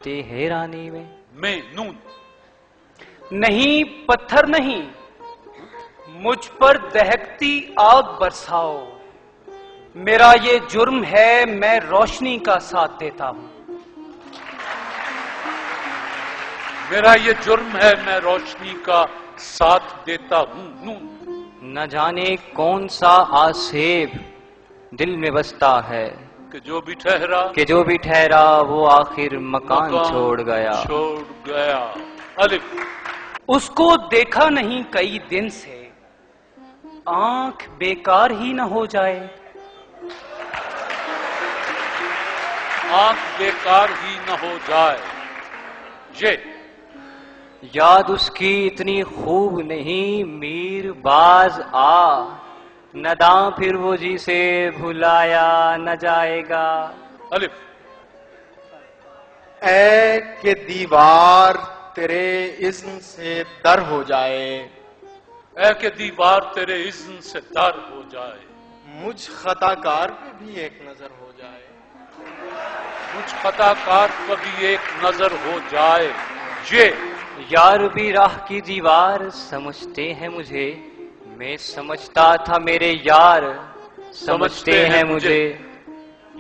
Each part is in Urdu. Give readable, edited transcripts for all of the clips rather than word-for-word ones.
حیرانی میں نون نہیں پتھر نہیں، مجھ پر دہکتی آگ برساؤ، میرا یہ جرم ہے میں روشنی کا ساتھ دیتا ہوں۔ میرا یہ جرم ہے میں روشنی کا ساتھ دیتا ہوں۔ نون نہ جانے کون سا آسیب دل میں بستا ہے کہ جو بھی ٹھہرا وہ آخر مکان چھوڑ گیا۔ الف اس کو دیکھا نہیں کئی دن سے، آنکھ بیکار ہی نہ ہو جائے۔ آنکھ بیکار ہی نہ ہو جائے۔ یہ یاد اس کی اتنی خوب نہیں میر باز آ، نداں پھر وہ جسے بھلایا نہ جائے گا۔ الف اے کہ دیوار تیرے اذن سے در ہو جائے، اے کہ دیوار تیرے اذن سے در ہو جائے۔ مجھ خطا کار پہ بھی ایک نظر ہو جائے، مجھ خطا کار پر بھی ایک نظر ہو جائے۔ یہ یار بھی راہ کی دیوار سمجھتے ہیں مجھے، میں سمجھتا تھا میرے یار سمجھتے ہیں مجھے۔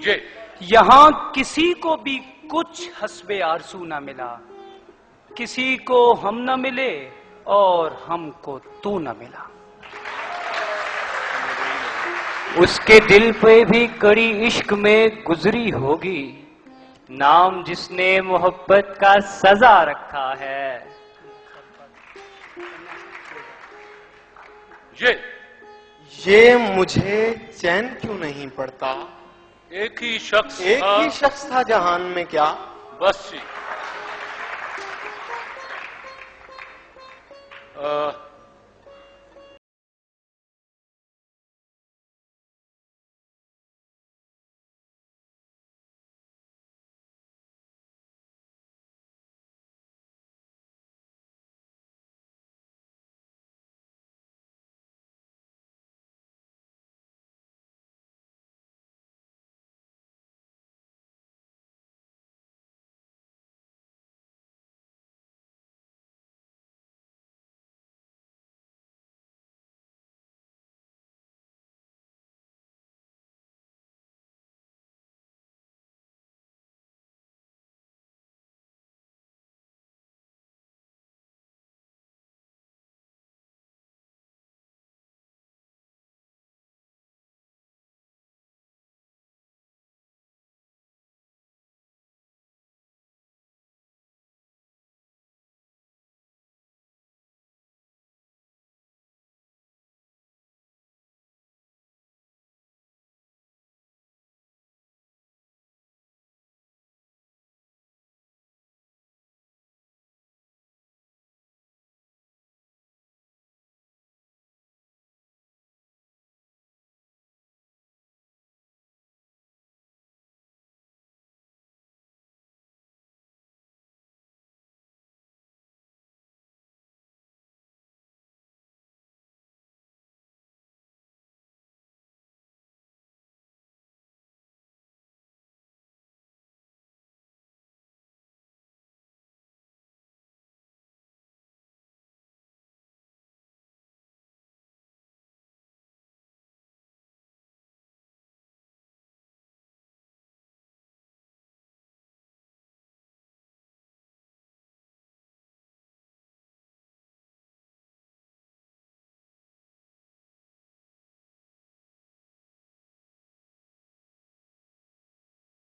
یہ یہاں کسی کو بھی کچھ حسب آرزو نہ ملا، کسی کو ہم نہ ملے اور ہم کو تو نہ ملا۔ اس کے دل پہ بھی کڑی عشق میں گزری ہوگی، نام جس نے محبت کا سزا رکھا ہے۔ یہ مجھے چین کیوں نہیں پڑتا، ایک ہی شخص تھا جہان میں کیا، بس